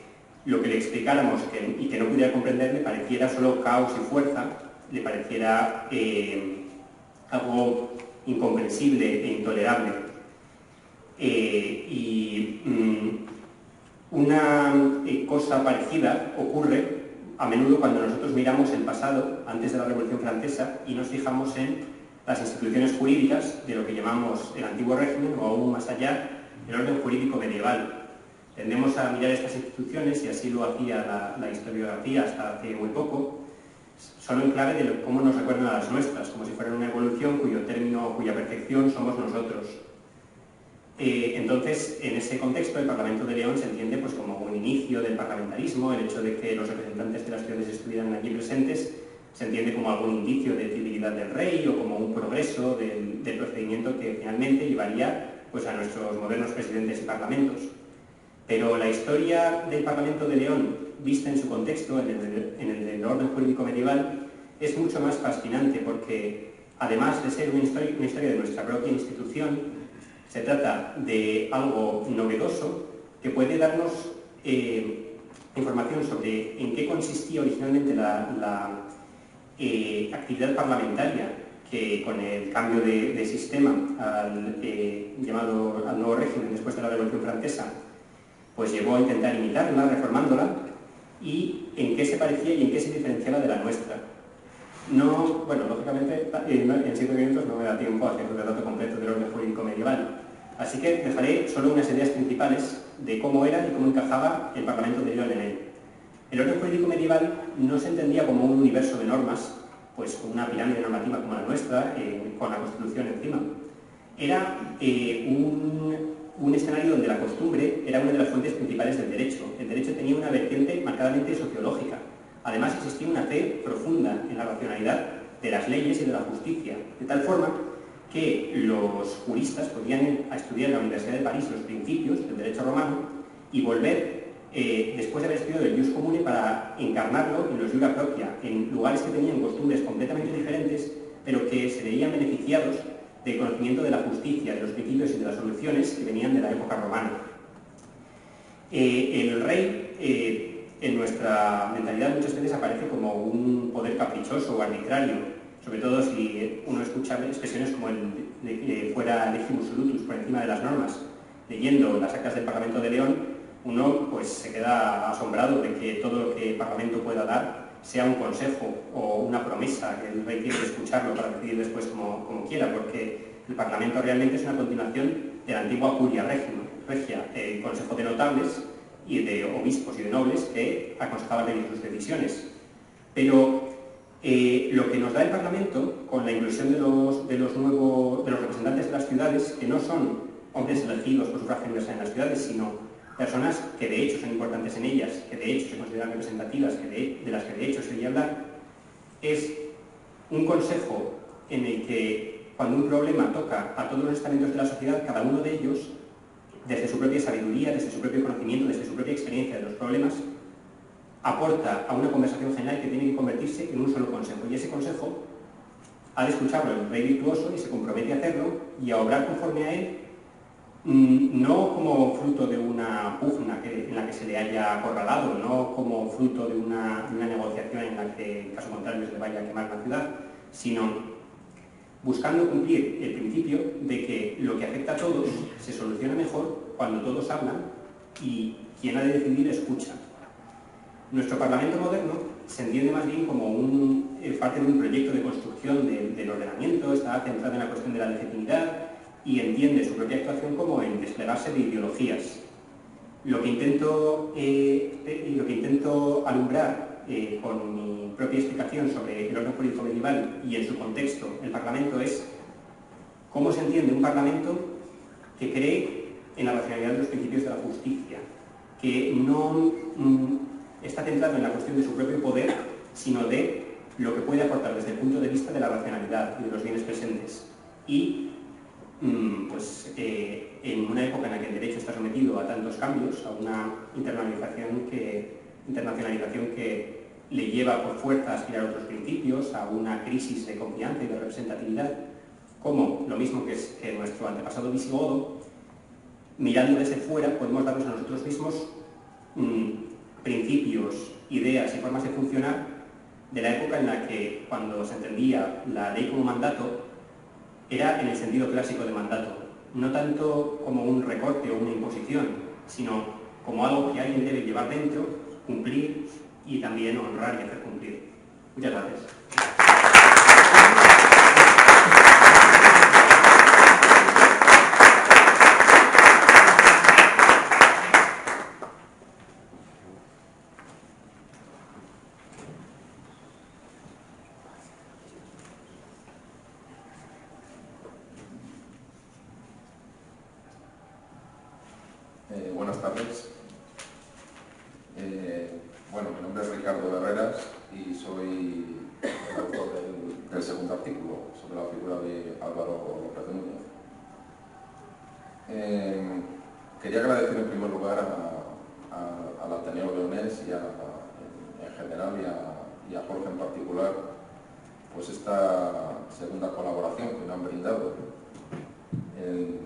lo que le explicáramos y que no pudiera comprender le pareciera solo caos y fuerza, le pareciera algo incomprensible e intolerable. Una cosa parecida ocurre a menudo cuando nosotros miramos el pasado, antes de la Revolución Francesa, y nos fijamos en las instituciones jurídicas de lo que llamamos el antiguo régimen, o aún más allá, el orden jurídico medieval. Tendemos a mirar estas instituciones, y así lo hacía la historiografía hasta hace muy poco, solo en clave de cómo nos recuerdan a las nuestras, como si fueran una evolución cuyo término, cuya perfección somos nosotros. Entonces, en ese contexto, el Parlamento de León se entiende pues, como un inicio del parlamentarismo, el hecho de que los representantes de las ciudades estuvieran allí presentes, se entiende como algún indicio de debilidad del rey o como un progreso del procedimiento que finalmente llevaría pues, a nuestros modernos presidentes y parlamentos. Pero la historia del Parlamento de León, vista en su contexto, en el del orden jurídico medieval, es mucho más fascinante porque, además de ser una historia de nuestra propia institución, se trata de algo novedoso que puede darnos información sobre en qué consistía originalmente la actividad parlamentaria que con el cambio de sistema al nuevo régimen después de la Revolución Francesa pues llevó a intentar imitarla, reformándola, y en qué se parecía y en qué se diferenciaba de la nuestra. No, bueno, lógicamente en 7 minutos no me da tiempo a hacer un relato completo del orden jurídico medieval, así que dejaré solo unas ideas principales de cómo era y cómo encajaba el Parlamento de León en él. El orden jurídico medieval no se entendía como un universo de normas, pues con una pirámide normativa como la nuestra, con la Constitución encima. Era un escenario donde la costumbre era una de las fuentes principales del derecho. El derecho tenía una vertiente marcadamente sociológica. Además, existía una fe profunda en la racionalidad de las leyes y de la justicia, de tal forma que los juristas podían ir a estudiar en la Universidad de París los principios del derecho romano y volver, después de haber estudiado el jus comune, para encarnarlo en los iura propria, en lugares que tenían costumbres completamente diferentes, pero que se veían beneficiados del conocimiento de la justicia, de los principios y de las soluciones que venían de la época romana. El rey, en nuestra mentalidad, muchas veces aparece como un poder caprichoso o arbitrario, sobre todo si uno escucha expresiones como el de que fuera legimus solutus, por encima de las normas. Leyendo las actas del Parlamento de León, uno pues, se queda asombrado de que todo lo que el Parlamento pueda dar sea un consejo o una promesa, que el rey tiene que escucharlo para decidir después como quiera, porque el Parlamento realmente es una continuación de la antigua curia regia, el consejo de notables y de obispos y de nobles que aconsejaban sus decisiones. Pero lo que nos da el Parlamento, con la inclusión de los representantes de las ciudades, que no son hombres elegidos por sufragio universal en las ciudades, sino personas que de hecho son importantes en ellas, que de hecho se consideran representativas, de las que de hecho se oye hablar, es un consejo en el que cuando un problema toca a todos los estamentos de la sociedad, cada uno de ellos, desde su propia sabiduría, desde su propio conocimiento, desde su propia experiencia de los problemas, aporta a una conversación general que tiene que convertirse en un solo consejo. Y ese consejo ha de escucharlo el rey virtuoso y se compromete a hacerlo y a obrar conforme a él, no como fruto de una pugna en la que se le haya acorralado, no como fruto de una negociación en la que, en caso contrario, se le vaya a quemar la ciudad, sino buscando cumplir el principio de que lo que afecta a todos se soluciona mejor cuando todos hablan y quien ha de decidir escucha. Nuestro Parlamento moderno se entiende más bien como parte de un proyecto de construcción del ordenamiento, está centrado en la cuestión de la legitimidad y entiende su propia actuación como en desplegarse de ideologías. Lo que intento alumbrar con mi propia explicación sobre el orden jurídico medieval y en su contexto el Parlamento es cómo se entiende un Parlamento que cree en la racionalidad de los principios de la justicia, que no está centrado en la cuestión de su propio poder, sino de lo que puede aportar desde el punto de vista de la racionalidad y de los bienes presentes. Y en una época en la que el derecho está sometido a tantos cambios, a una internacionalización que le lleva por fuerza a aspirar a otros principios, a una crisis de confianza y de representatividad, como lo mismo que nuestro antepasado visigodo, mirando desde fuera podemos darnos a nosotros mismos principios, ideas y formas de funcionar de la época en la que, cuando se entendía la ley como mandato, era en el sentido clásico de mandato, no tanto como un recorte o una imposición, sino como algo que alguien debe llevar dentro, cumplir y también honrar y hacer cumplir. Muchas gracias. Buenas tardes. Bueno, mi nombre es Ricardo Herreras y soy el segundo artículo, sobre la figura de Álvaro López Núñez. Quería agradecer en primer lugar al Ateneo Leonés y en general y a Jorge en particular, pues esta segunda colaboración que me han brindado en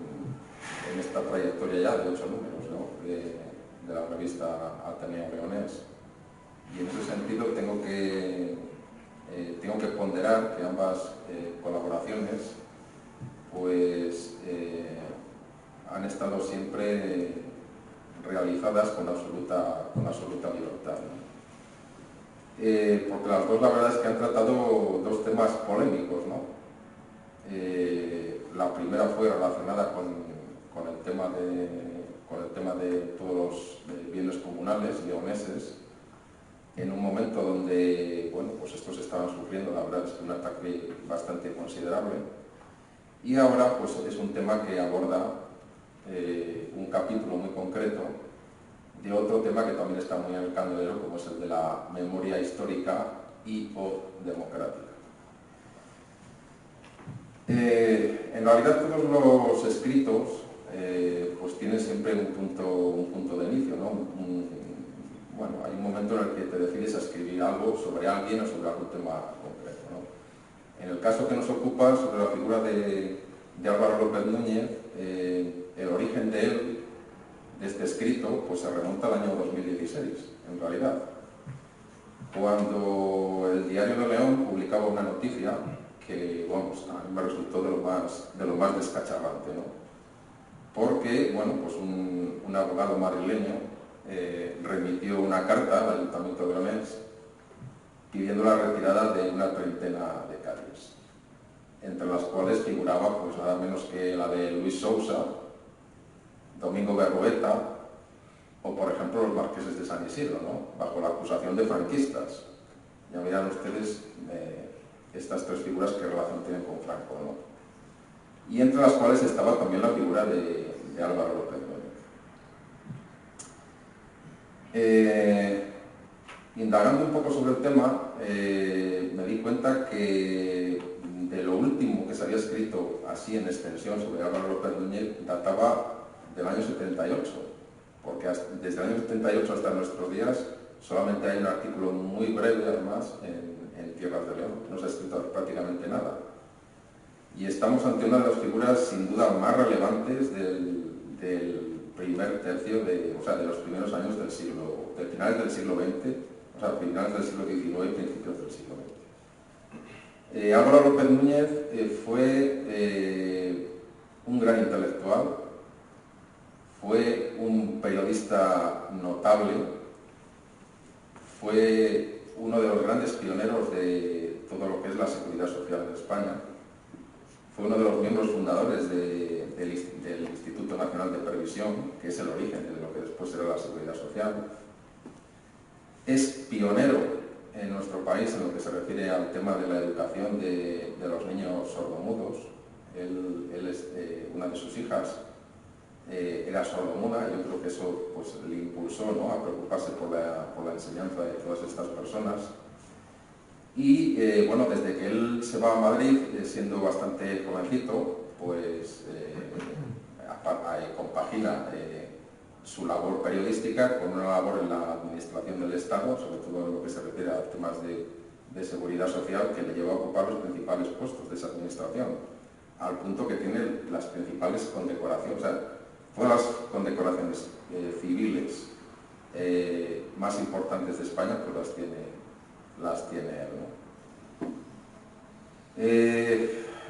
esta trayectoria ya de 8 números, ¿no?, de la revista Ateneo Leonés. Y en ese sentido tengo que ponderar que ambas colaboraciones pues han estado siempre realizadas con absoluta libertad, ¿no? Porque las dos, la verdad es que han tratado dos temas polémicos, ¿no? La primera fue relacionada con el tema de todos los bienes comunales leoneses, en un momento donde, bueno, pues estos estaban sufriendo, la verdad es que un ataque bastante considerable, y ahora pues es un tema que aborda un capítulo muy concreto de otro tema que también está muy en el candelero, como es el de la memoria histórica y o democrática. En realidad todos los escritos pues tienen siempre un punto de inicio, ¿no? Bueno, hay un momento en el que te decides a escribir algo sobre alguien o sobre algún tema concreto, ¿no? En el caso que nos ocupa, sobre la figura de Álvaro López Núñez, el origen de este escrito, pues se remonta al año 2016, en realidad, cuando el Diario de León publicaba una noticia que, vamos, a mí me resultó de lo más descacharrante, ¿no? Porque, bueno, pues un abogado madrileño remitió una carta al Ayuntamiento de Leonés pidiendo la retirada de una treintena de calles, entre las cuales figuraba pues nada menos que la de Luis Sousa, Domingo Berroeta o, por ejemplo, los marqueses de San Isidro, ¿no?, bajo la acusación de franquistas. Ya verán ustedes estas tres figuras qué relación tienen con Franco, ¿no? Y entre las cuales estaba también la figura de Álvaro López Núñez. Indagando un poco sobre el tema, me di cuenta que de lo último que se había escrito así en extensión sobre Álvaro López Núñez databa del año 78, porque desde el año 78 hasta nuestros días solamente hay un artículo muy breve, además, en Tierras de León, no se ha escrito prácticamente nada. Y estamos ante una de las figuras sin duda más relevantes del primer tercio, de los primeros años del finales del siglo XX, o sea, finales del siglo XIX y principios del siglo XX. Álvaro López Núñez fue un gran intelectual, fue un periodista notable, fue uno de los grandes pioneros de todo lo que es la seguridad social en España, fue uno de los miembros fundadores del Instituto Nacional de Previsión, que es el origen de lo que después será la seguridad social. Es pionero en nuestro país en lo que se refiere al tema de la educación de los niños sordomudos. Una de sus hijas era sordomuda, y yo creo que eso pues, le impulsó, ¿no?, a preocuparse por la enseñanza de todas estas personas. Y bueno, desde que él se va a Madrid, siendo bastante jovencito, pues compagina su labor periodística con una labor en la administración del Estado, sobre todo en lo que se refiere a temas de seguridad social, que le lleva a ocupar los principales puestos de esa administración, al punto que tiene las principales condecoraciones, o sea, todas las condecoraciones civiles más importantes de España, pues las tiene él, ¿no?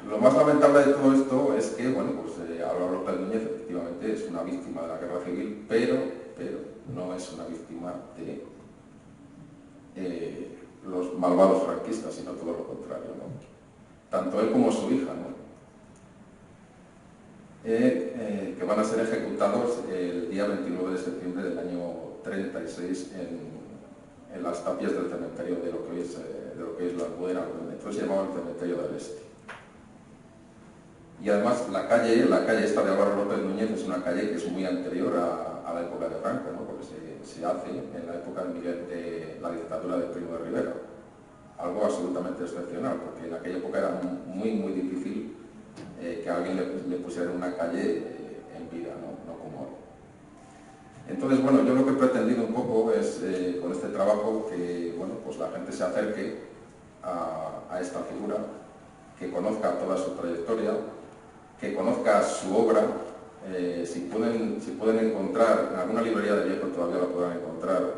Lo más lamentable de todo esto es que, bueno, pues Álvaro López Núñez efectivamente es una víctima de la guerra civil, pero no es una víctima de los malvados franquistas, sino todo lo contrario, ¿no? Tanto él como su hija, ¿no? Que van a ser ejecutados el día 29 de septiembre del año 36 en las tapias del cementerio de lo que es la Almudena, donde entonces se llamaba el Cementerio del Este. Y además la calle esta de Álvaro López Núñez es una calle que es muy anterior a la época de Franco, ¿no?, porque se hace en la época de la dictadura de Primo de Rivera. algo absolutamente excepcional, porque en aquella época era muy difícil que a alguien le pusiera en una calle en vida, no como hoy. Entonces, bueno, yo lo que he pretendido un poco es, con este trabajo, que bueno, pues la gente se acerque a esta figura, que conozca toda su trayectoria, que conozca su obra. Si pueden encontrar, en alguna librería de viejo todavía la podrán encontrar,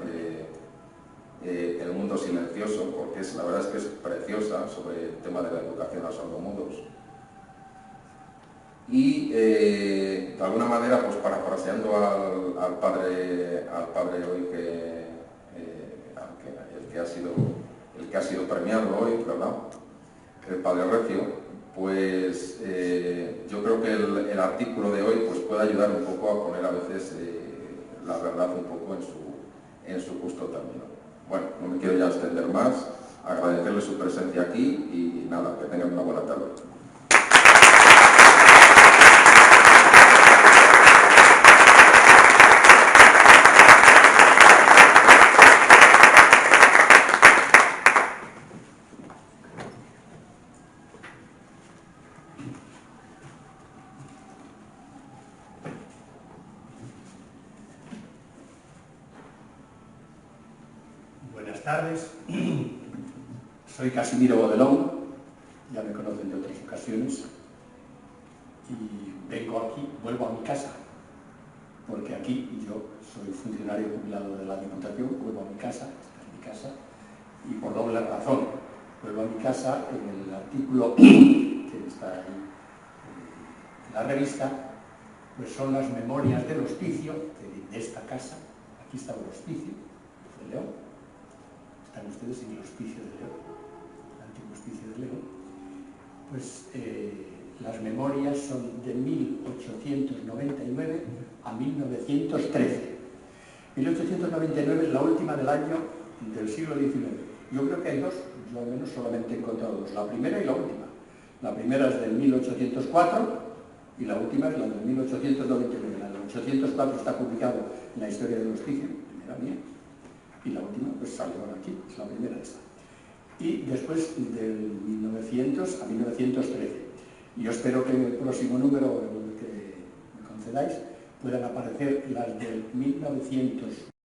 El mundo silencioso, porque la verdad es que es preciosa, sobre el tema de la educación a sordomudos. Y de alguna manera, pues parafraseando al padre hoy, el que ha sido premiado hoy, ¿verdad?, el padre Recio, pues yo creo que el artículo de hoy pues puede ayudar un poco a poner a veces la verdad un poco en su justo término. Bueno, no me quiero ya extender más, agradecerle su presencia aquí y nada, que tengan una buena tarde. Buenas tardes, soy Casimiro Bodelón, ya me conocen de otras ocasiones, y vuelvo a mi casa, porque aquí yo soy funcionario jubilado de la Diputación, vuelvo a mi casa, esta es mi casa, y por doble razón. Vuelvo a mi casa en el artículo que está ahí en la revista, pues son las memorias del hospicio de esta casa. Aquí está el hospicio de León. Están ustedes en el Hospicio de León, el antiguo Hospicio de León. Pues las memorias son de 1899 a 1913. 1899 es la última del año del siglo XIX. Yo creo que hay dos, yo al menos solamente he encontrado dos, la primera y la última. La primera es del 1804 y la última es la del 1899. La del 1804 está publicado en la Historia del Hospicio, primera mía. Y la última pues salió aquí, es la primera esta. Y después del 1900 a 1913. Y yo espero que en el próximo número que me concedáis puedan aparecer las del 1900.